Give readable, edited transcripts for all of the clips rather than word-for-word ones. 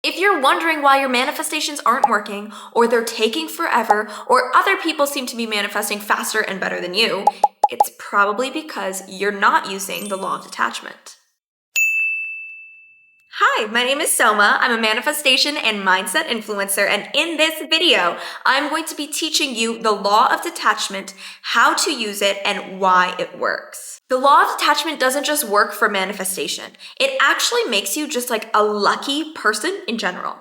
If you're wondering why your manifestations aren't working, or they're taking forever, or other people seem to be manifesting faster and better than you, it's probably because you're not using the law of detachment. Hi, my name is Soma. I'm a manifestation and mindset influencer, and in this video, I'm going to be teaching you the law of detachment, how to use it, and why it works. The law of detachment doesn't just work for manifestation. It actually makes you just like a lucky person in general.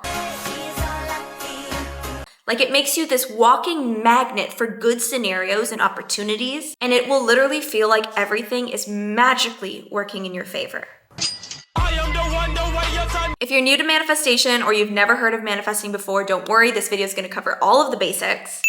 Like, it makes you this walking magnet for good scenarios and opportunities, and it will literally feel like everything is magically working in your favor. If you're new to manifestation or you've never heard of manifesting before, don't worry, this video is going to cover all of the basics.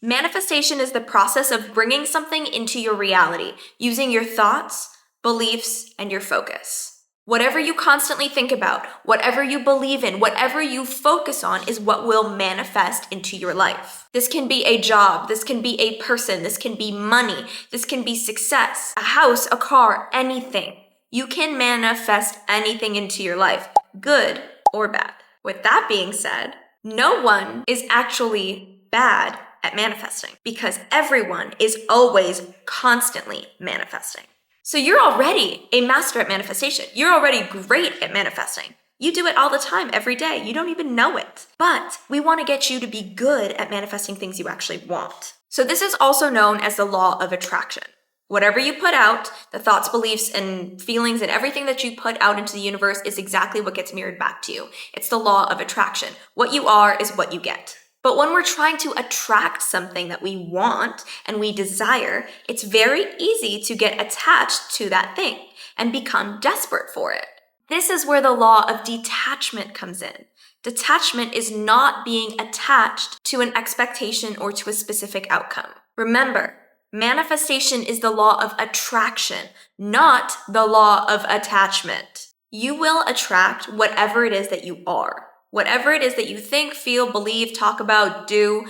Manifestation is the process of bringing something into your reality using your thoughts, beliefs, and your focus. Whatever you constantly think about, whatever you believe in, whatever you focus on is what will manifest into your life. This can be a job, this can be a person, this can be money, this can be success, a house, a car, anything. You can manifest anything into your life, good or bad. With that being said, no one is actually bad at manifesting because everyone is always constantly manifesting. So you're already a master at manifestation. You're already great at manifesting. You do it all the time, every day. You don't even know it. But we want to get you to be good at manifesting things you actually want. So this is also known as the law of attraction. Whatever you put out, the thoughts, beliefs, and feelings and everything that you put out into the universe is exactly what gets mirrored back to you. It's the law of attraction. What you are is what you get. But when we're trying to attract something that we want and we desire, it's very easy to get attached to that thing and become desperate for it. This is where the law of detachment comes in. Detachment is not being attached to an expectation or to a specific outcome. Remember, manifestation is the law of attraction, not the law of attachment. You will attract whatever it is that you are. Whatever it is that you think, feel, believe, talk about, do,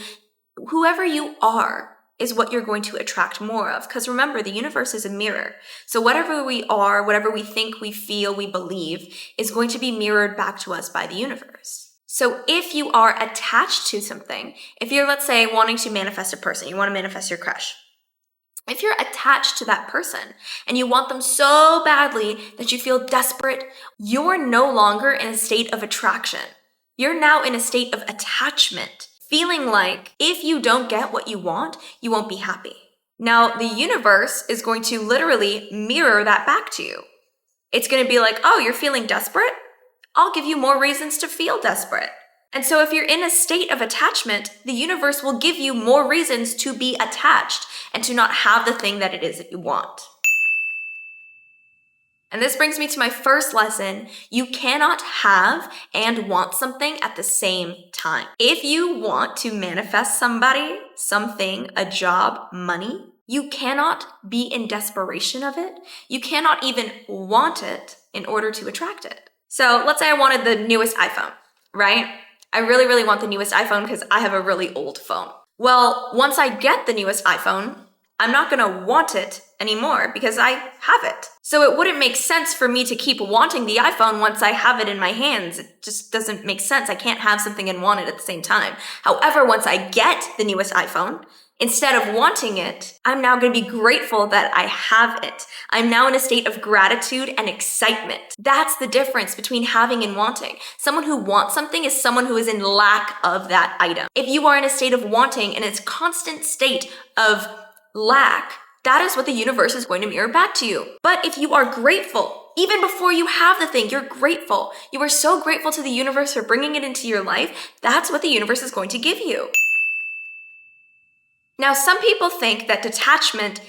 whoever you are is what you're going to attract more of. Because remember, the universe is a mirror. So whatever we are, whatever we think, we feel, we believe, is going to be mirrored back to us by the universe. So if you are attached to something, if you're, let's say, wanting to manifest a person, you want to manifest your crush. If you're attached to that person and you want them so badly that you feel desperate, you're no longer in a state of attraction. You're now in a state of attachment, feeling like if you don't get what you want, you won't be happy. Now, the universe is going to literally mirror that back to you. It's going to be like, oh, you're feeling desperate? I'll give you more reasons to feel desperate. And so if you're in a state of attachment, the universe will give you more reasons to be attached and to not have the thing that it is that you want. And this brings me to my first lesson. You cannot have and want something at the same time. If you want to manifest somebody, something, a job, money, you cannot be in desperation of it. You cannot even want it in order to attract it. So let's say I wanted the newest iPhone, right? I really, really want the newest iPhone because I have a really old phone. Well, once I get the newest iPhone, I'm not gonna want it anymore because I have it. So it wouldn't make sense for me to keep wanting the iPhone once I have it in my hands. It just doesn't make sense. I can't have something and want it at the same time. However, once I get the newest iPhone, instead of wanting it, I'm now gonna be grateful that I have it. I'm now in a state of gratitude and excitement. That's the difference between having and wanting. Someone who wants something is someone who is in lack of that item. If you are in a state of wanting and it's constant state of lack, that is what the universe is going to mirror back to you. But if you are grateful, even before you have the thing, you're grateful. You are so grateful to the universe for bringing it into your life. That's what the universe is going to give you. Now, some people think that detachment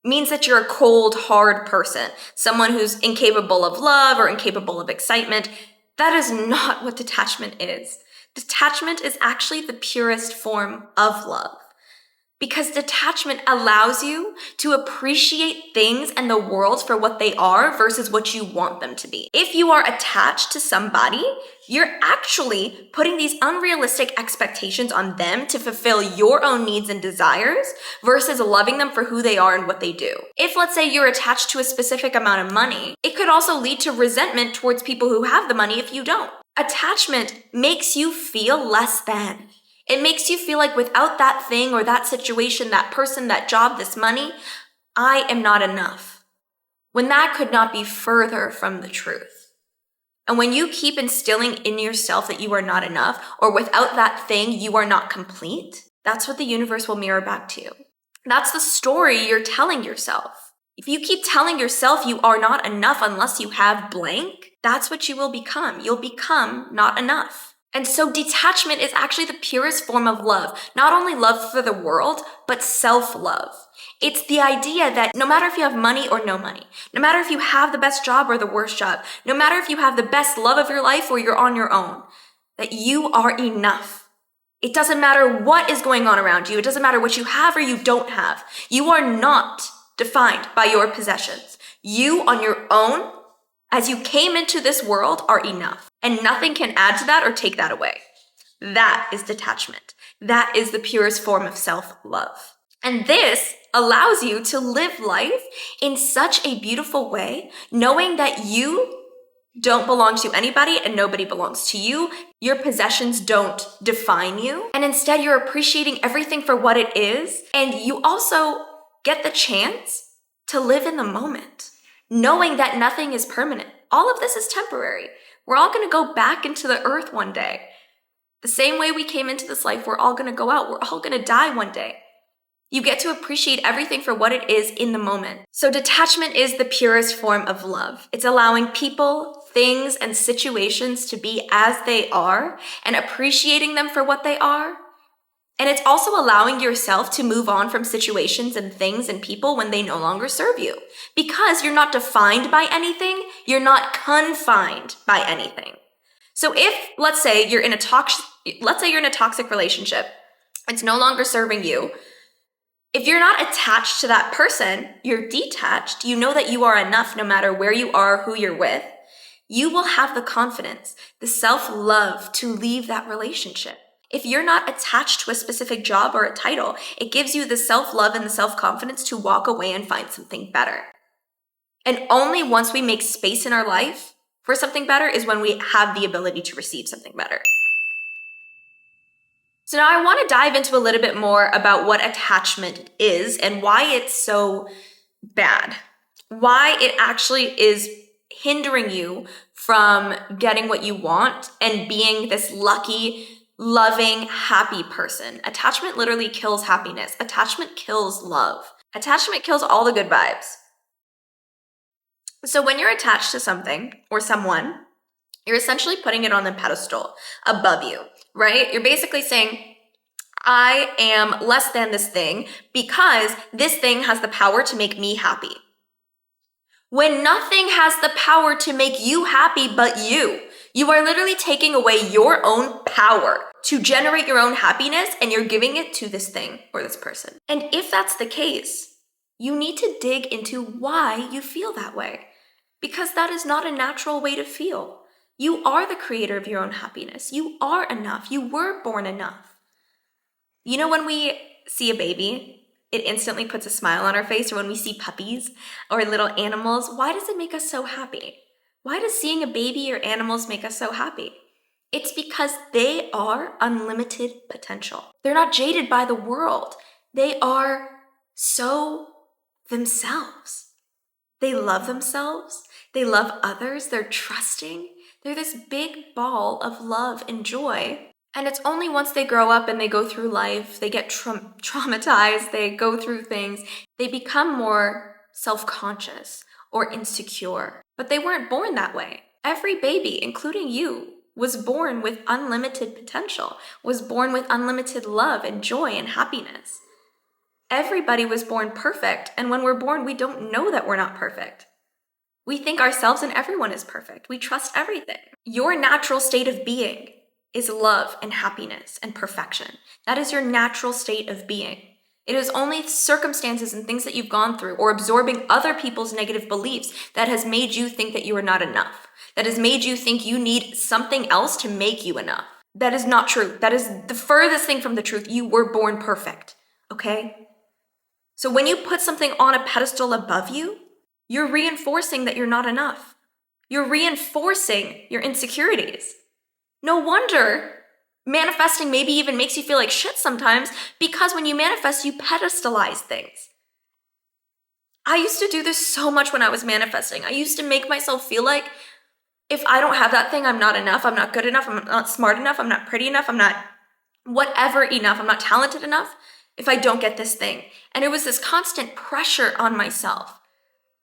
means that you're a cold, hard person, someone who's incapable of love or incapable of excitement. That is not what detachment is. Detachment is actually the purest form of love. Because detachment allows you to appreciate things and the world for what they are versus what you want them to be. If you are attached to somebody, you're actually putting these unrealistic expectations on them to fulfill your own needs and desires versus loving them for who they are and what they do. If, let's say, you're attached to a specific amount of money, it could also lead to resentment towards people who have the money if you don't. Attachment makes you feel less than. It makes you feel like without that thing or that situation, that person, that job, this money, I am not enough. When that could not be further from the truth. And when you keep instilling in yourself that you are not enough, or without that thing, you are not complete, that's what the universe will mirror back to you. That's the story you're telling yourself. If you keep telling yourself you are not enough unless you have blank, that's what you will become. You'll become not enough. And so detachment is actually the purest form of love. Not only love for the world, but self-love. It's the idea that no matter if you have money or no money, no matter if you have the best job or the worst job, no matter if you have the best love of your life or you're on your own, that you are enough. It doesn't matter what is going on around you. It doesn't matter what you have or you don't have. You are not defined by your possessions. You on your own, as you came into this world, are enough. And nothing can add to that or take that away. That is detachment. That is the purest form of self-love. And this allows you to live life in such a beautiful way, knowing that you don't belong to anybody and nobody belongs to you. Your possessions don't define you. And instead, you're appreciating everything for what it is. And you also get the chance to live in the moment, knowing that nothing is permanent. All of this is temporary. We're all going to go back into the earth one day. The same way we came into this life, we're all going to go out. We're all going to die one day. You get to appreciate everything for what it is in the moment. So detachment is the purest form of love. It's allowing people, things, and situations to be as they are and appreciating them for what they are. And it's also allowing yourself to move on from situations and things and people when they no longer serve you. Because you're not defined by anything, you're not confined by anything. So if, let's say you're in a toxic relationship, it's no longer serving you. If you're not attached to that person, you're detached, you know that you are enough no matter where you are, who you're with, you will have the confidence, the self-love to leave that relationship. If you're not attached to a specific job or a title, it gives you the self-love and the self-confidence to walk away and find something better. And only once we make space in our life for something better is when we have the ability to receive something better. So now I want to dive into a little bit more about what attachment is and why it's so bad. Why it actually is hindering you from getting what you want and being this lucky, loving, happy person. Attachment literally kills happiness. Attachment kills love. Attachment kills all the good vibes. So when you're attached to something or someone, you're essentially putting it on the pedestal above you, right? You're basically saying, I am less than this thing because this thing has the power to make me happy. When nothing has the power to make you happy but you. You are literally taking away your own power to generate your own happiness and you're giving it to this thing or this person. And if that's the case, you need to dig into why you feel that way. Because that is not a natural way to feel. You are the creator of your own happiness. You are enough. You were born enough. You know, when we see a baby, it instantly puts a smile on our face, or when we see puppies or little animals, why does it make us so happy? Why does seeing a baby or animals make us so happy? It's because they are unlimited potential. They're not jaded by the world. They are so themselves. They love themselves. They love others. They're trusting. They're this big ball of love and joy. And it's only once they grow up and they go through life, they get traumatized, they go through things, they become more self-conscious or insecure. But they weren't born that way. Every baby, including you, was born with unlimited potential, was born with unlimited love and joy and happiness. Everybody was born perfect, and when we're born, we don't know that we're not perfect. We think ourselves and everyone is perfect. We trust everything. Your natural state of being is love and happiness and perfection. That is your natural state of being. It is only circumstances and things that you've gone through or absorbing other people's negative beliefs that has made you think that you are not enough, that has made you think you need something else to make you enough. That is not true. That is the furthest thing from the truth. You were born perfect, okay? So when you put something on a pedestal above you, you're reinforcing that you're not enough. You're reinforcing your insecurities. No wonder manifesting maybe even makes you feel like shit sometimes, because when you manifest, you pedestalize things. I used to do this so much when I was manifesting. I used to make myself feel like if I don't have that thing, I'm not enough, I'm not good enough, I'm not smart enough, I'm not pretty enough, I'm not whatever enough, I'm not talented enough if I don't get this thing. And it was this constant pressure on myself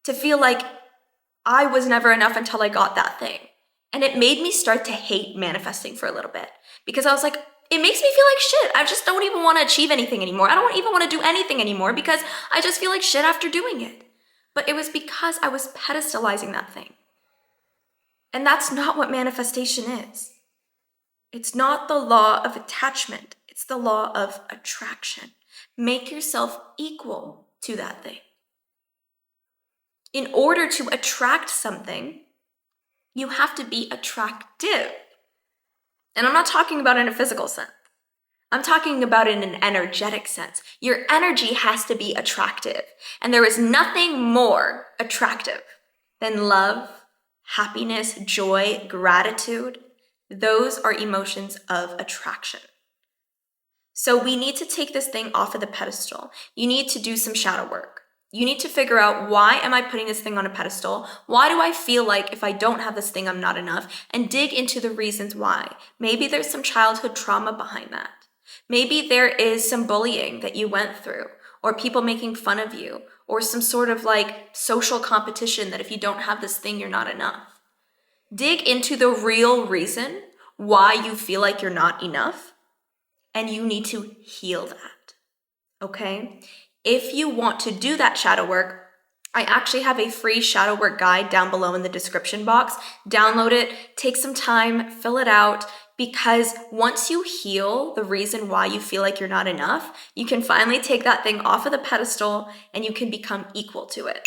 to feel like I was never enough until I got that thing. And it made me start to hate manifesting for a little bit, because I was like, it makes me feel like shit. I just don't even want to achieve anything anymore. I don't even want to do anything anymore because I just feel like shit after doing it. But it was because I was pedestalizing that thing. And that's not what manifestation is. It's not the law of attachment. It's the law of attraction. Make yourself equal to that thing. In order to attract something, you have to be attractive. And I'm not talking about in a physical sense. I'm talking about in an energetic sense. Your energy has to be attractive. And there is nothing more attractive than love, happiness, joy, gratitude. Those are emotions of attraction. So we need to take this thing off of the pedestal. You need to do some shadow work. You need to figure out, why am I putting this thing on a pedestal? Why do I feel like if I don't have this thing, I'm not enough? And dig into the reasons why. Maybe there's some childhood trauma behind that. Maybe there is some bullying that you went through, or people making fun of you, or some sort of like social competition that if you don't have this thing, you're not enough. Dig into the real reason why you feel like you're not enough, and you need to heal that, okay? If you want to do that shadow work, I actually have a free shadow work guide down below in the description box. Download it, take some time, fill it out, because once you heal the reason why you feel like you're not enough, you can finally take that thing off of the pedestal and you can become equal to it.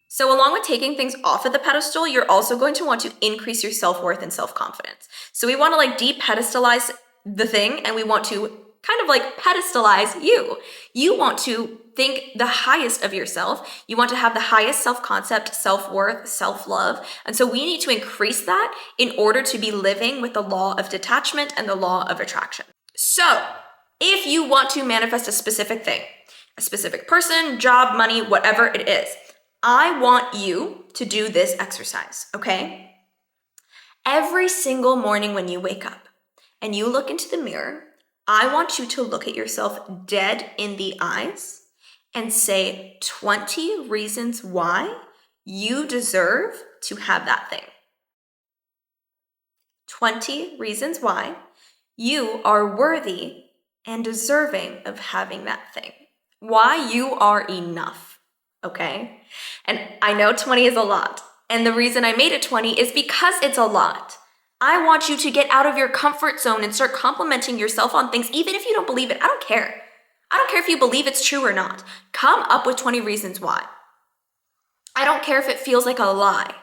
So along with taking things off of the pedestal, you're also going to want to increase your self-worth and self-confidence. So we want to like de-pedestalize the thing, and we want to kind of like pedestalize you. You want to think the highest of yourself. You want to have the highest self-concept, self-worth, self-love. And so we need to increase that in order to be living with the law of detachment and the law of attraction. So if you want to manifest a specific thing, a specific person, job, money, whatever it is, I want you to do this exercise, okay? Every single morning when you wake up and you look into the mirror, I want you to look at yourself dead in the eyes and say 20 reasons why you deserve to have that thing. 20 reasons why you are worthy and deserving of having that thing. Why you are enough, okay? And I know 20 is a lot. And the reason I made it 20 is because it's a lot. I want you to get out of your comfort zone and start complimenting yourself on things, even if you don't believe it. I don't care. I don't care if you believe it's true or not. Come up with 20 reasons why. I don't care if it feels like a lie.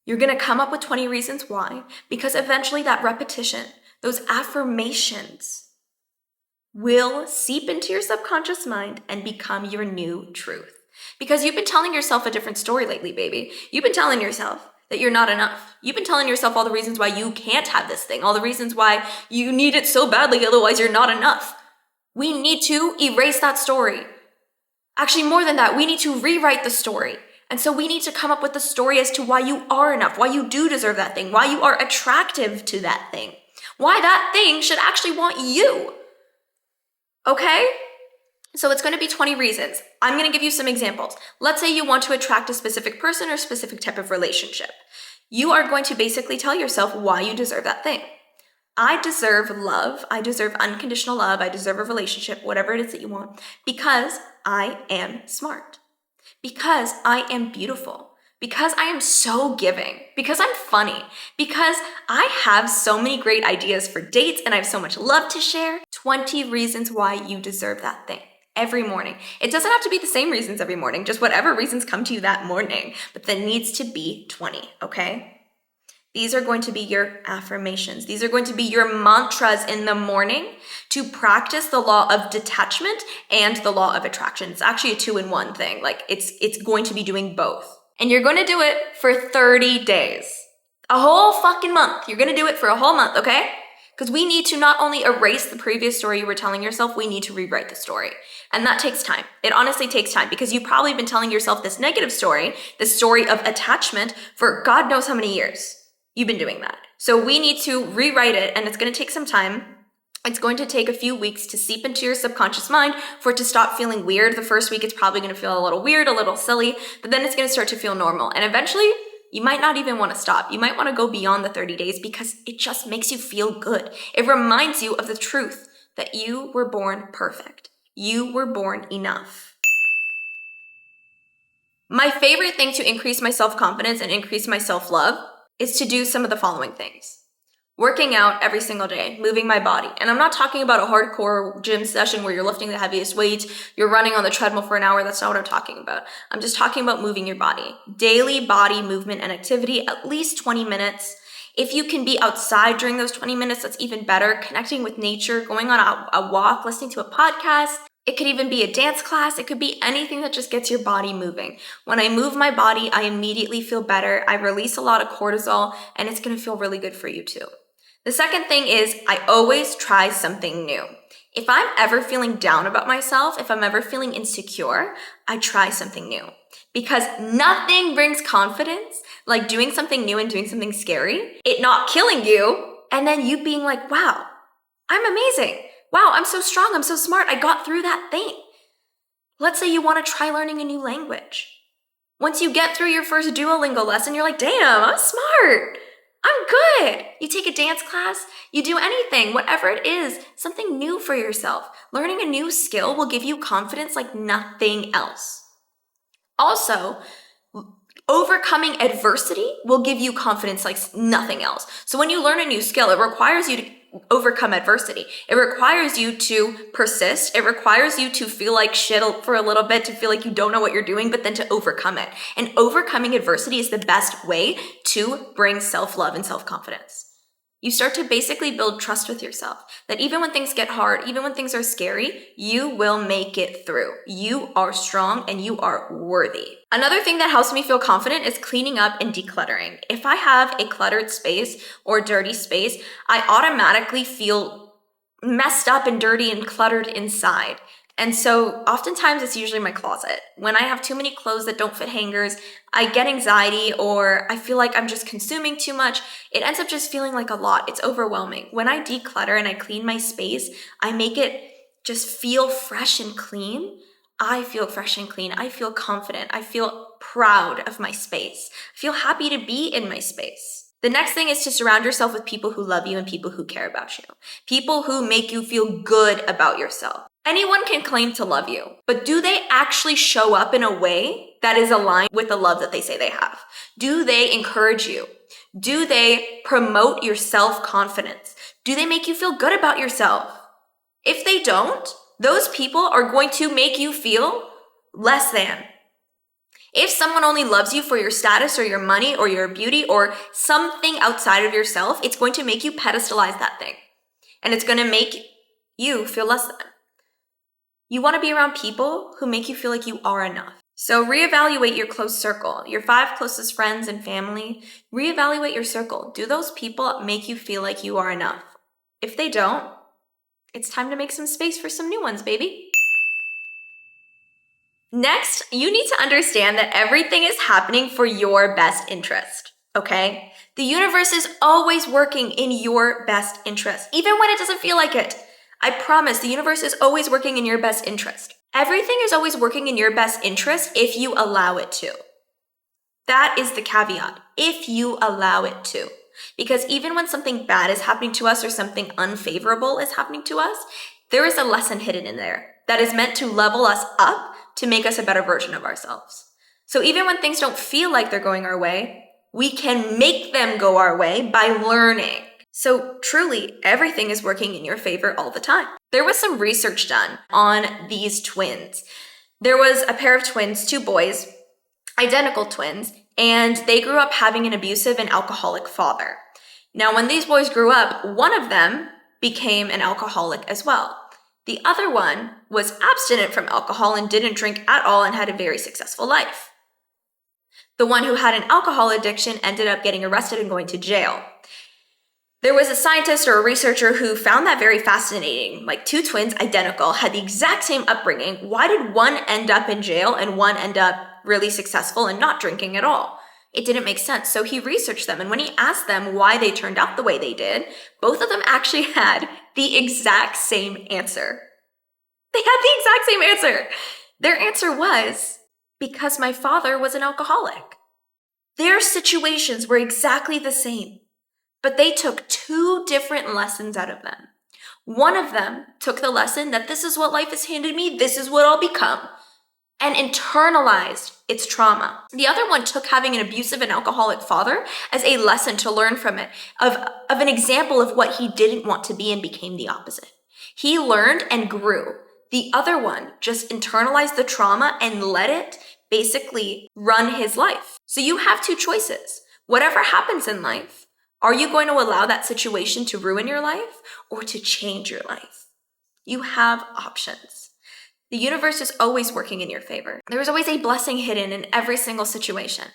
You're going to come up with 20 reasons why, because eventually that repetition, those affirmations, will seep into your subconscious mind and become your new truth. Because you've been telling yourself a different story lately, baby. You've been telling yourself that you're not enough. You've been telling yourself all the reasons why you can't have this thing, all the reasons why you need it so badly, otherwise you're not enough. We need to erase that story. Actually, more than that, we need to rewrite the story. And so we need to come up with the story as to why you are enough, why you do deserve that thing, why you are attractive to that thing, why that thing should actually want you. Okay? So it's going to be 20 reasons. I'm going to give you some examples. Let's say you want to attract a specific person or a specific type of relationship. You are going to basically tell yourself why you deserve that thing. I deserve love. I deserve unconditional love. I deserve a relationship, whatever it is that you want, because I am smart, because I am beautiful, because I am so giving, because I'm funny, because I have so many great ideas for dates and I have so much love to share. 20 reasons why you deserve that thing every morning. It doesn't have to be the same reasons every morning, just whatever reasons come to you that morning, but there needs to be 20, okay? These are going to be your affirmations. These are going to be your mantras in the morning to practice the law of detachment and the law of attraction. It's actually a 2-in-1 thing. Like it's going to be doing both. And you're going to do it for 30 days. A whole fucking month. You're going to do it for a whole month, okay? Because we need to not only erase the previous story you were telling yourself, we need to rewrite the story. And that takes time. It honestly takes time because you've probably been telling yourself this negative story, this story of attachment, for God knows how many years. You've been doing that. So we need to rewrite it, and it's going to take some time. It's going to take a few weeks to seep into your subconscious mind for it to stop feeling weird. The first week, it's probably going to feel a little weird, a little silly, but then it's going to start to feel normal. And eventually, you might not even want to stop. You might want to go beyond the 30 days because it just makes you feel good. It reminds you of the truth that you were born perfect. You were born enough. My favorite thing to increase my self-confidence and increase my self-love is to do some of the following things. Working out every single day, moving my body. And I'm not talking about a hardcore gym session where you're lifting the heaviest weights, you're running on the treadmill for an hour. That's not what I'm talking about. I'm just talking about moving your body. Daily body movement and activity, at least 20 minutes. If you can be outside during those 20 minutes, that's even better. Connecting with nature, going on a walk, listening to a podcast. It could even be a dance class. It could be anything that just gets your body moving. When I move my body, I immediately feel better. I release a lot of cortisol, and it's going to feel really good for you too. The second thing is I always try something new. If I'm ever feeling down about myself, if I'm ever feeling insecure, I try something new. Because nothing brings confidence like doing something new and doing something scary, it not killing you, and then you being like, wow, I'm amazing. Wow, I'm so strong, I'm so smart, I got through that thing. Let's say you want to try learning a new language. Once you get through your first Duolingo lesson, you're like, damn, I'm smart. I'm good. You take a dance class, you do anything, whatever it is, something new for yourself. Learning a new skill will give you confidence like nothing else. Also, overcoming adversity will give you confidence like nothing else. So when you learn a new skill, it requires you to overcome adversity. It requires you to persist. It requires you to feel like shit for a little bit, to feel like you don't know what you're doing, but then to overcome it. And overcoming adversity is the best way to bring self-love and self-confidence. You start to basically build trust with yourself that even when things get hard, even when things are scary, you will make it through. You are strong and you are worthy. Another thing that helps me feel confident is cleaning up and decluttering. If I have a cluttered space or dirty space, I automatically feel messed up and dirty and cluttered inside. And so oftentimes it's usually my closet. When I have too many clothes that don't fit hangers, I get anxiety or I feel like I'm just consuming too much. It ends up just feeling like a lot. It's overwhelming. When I declutter and I clean my space, I make it just feel fresh and clean. I feel fresh and clean. I feel confident. I feel proud of my space. I feel happy to be in my space. The next thing is to surround yourself with people who love you and people who care about you. People who make you feel good about yourself. Anyone can claim to love you, but do they actually show up in a way that is aligned with the love that they say they have? Do they encourage you? Do they promote your self-confidence? Do they make you feel good about yourself? If they don't, those people are going to make you feel less than. If someone only loves you for your status or your money or your beauty or something outside of yourself, it's going to make you pedestalize that thing. And it's going to make you feel less than. You want to be around people who make you feel like you are enough. So reevaluate your close circle, your 5 closest friends and family. Reevaluate your circle. Do those people make you feel like you are enough? If they don't, it's time to make some space for some new ones, baby. Next, you need to understand that everything is happening for your best interest, okay? The universe is always working in your best interest, even when it doesn't feel like it. I promise the universe is always working in your best interest. Everything is always working in your best interest if you allow it to. That is the caveat, if you allow it to. Because even when something bad is happening to us or something unfavorable is happening to us, there is a lesson hidden in there that is meant to level us up to make us a better version of ourselves. So even when things don't feel like they're going our way, we can make them go our way by learning. So truly, everything is working in your favor all the time. There was some research done on these twins. There was a pair of twins, two boys, identical twins, and they grew up having an abusive and alcoholic father. Now, when these boys grew up, one of them became an alcoholic as well. The other one was abstinent from alcohol and didn't drink at all and had a very successful life. The one who had an alcohol addiction ended up getting arrested and going to jail. There was a scientist or a researcher who found that very fascinating. Like, two twins, identical, had the exact same upbringing. Why did one end up in jail and one end up really successful and not drinking at all? It didn't make sense. So he researched them, and when he asked them why they turned out the way they did, both of them actually had the exact same answer. They had the exact same answer. Their answer was, because my father was an alcoholic. Their situations were exactly the same, but they took two different lessons out of them. One of them took the lesson that this is what life has handed me, this is what I'll become, and internalized its trauma. The other one took having an abusive and alcoholic father as a lesson to learn from it, of an example of what he didn't want to be and became the opposite. He learned and grew. The other one just internalized the trauma and let it basically run his life. So you have two choices. Whatever happens in life, are you going to allow that situation to ruin your life or to change your life? You have options. The universe is always working in your favor. There is always a blessing hidden in every single situation.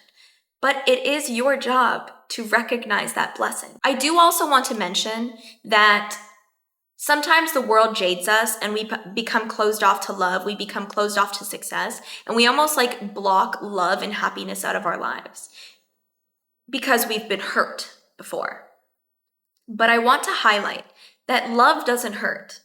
But it is your job to recognize that blessing. I do also want to mention that sometimes the world jades us and we become closed off to love, we become closed off to success, and we almost like block love and happiness out of our lives because we've been hurt before. But I want to highlight that love doesn't hurt.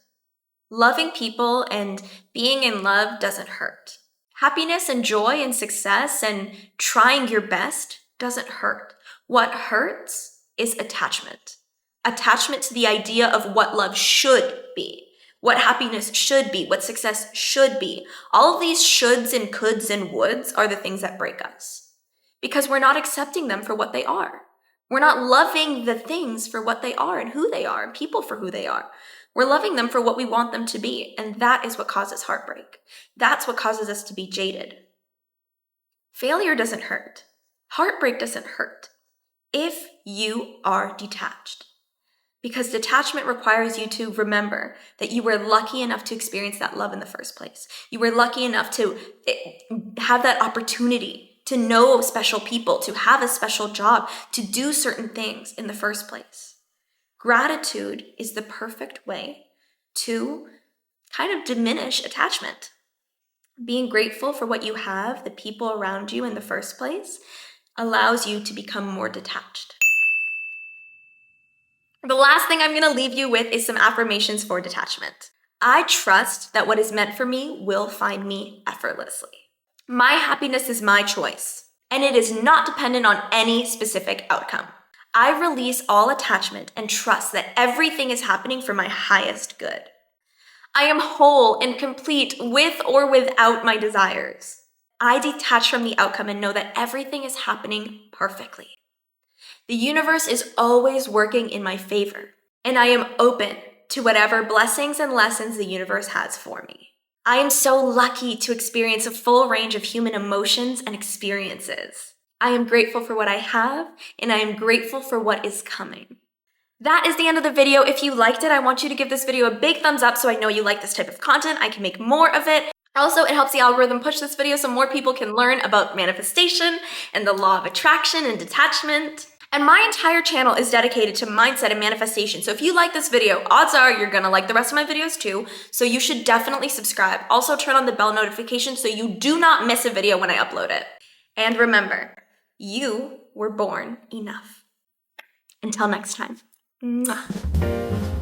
Loving people and being in love doesn't hurt. Happiness and joy and success and trying your best doesn't hurt. What hurts is attachment. Attachment to the idea of what love should be, what happiness should be, what success should be. All of these shoulds and coulds and woulds are the things that break us because we're not accepting them for what they are. We're not loving the things for what they are and who they are, and people for who they are. We're loving them for what we want them to be, and that is what causes heartbreak. That's what causes us to be jaded. Failure doesn't hurt. Heartbreak doesn't hurt if you are detached. Because detachment requires you to remember that you were lucky enough to experience that love in the first place. You were lucky enough to have that opportunity to know special people, to have a special job, to do certain things in the first place. Gratitude is the perfect way to kind of diminish attachment. Being grateful for what you have, the people around you in the first place, allows you to become more detached. The last thing I'm going to leave you with is some affirmations for detachment. I trust that what is meant for me will find me effortlessly. My happiness is my choice, and it is not dependent on any specific outcome. I release all attachment and trust that everything is happening for my highest good. I am whole and complete with or without my desires. I detach from the outcome and know that everything is happening perfectly. The universe is always working in my favor, and I am open to whatever blessings and lessons the universe has for me. I am so lucky to experience a full range of human emotions and experiences. I am grateful for what I have, and I am grateful for what is coming. That is the end of the video. If you liked it, I want you to give this video a big thumbs up so I know you like this type of content. I can make more of it. Also, it helps the algorithm push this video so more people can learn about manifestation and the law of attraction and detachment. And my entire channel is dedicated to mindset and manifestation. So if you like this video, odds are you're gonna like the rest of my videos too. So you should definitely subscribe. Also turn on the bell notification so you do not miss a video when I upload it. And remember, you were born enough. Until next time. Mwah.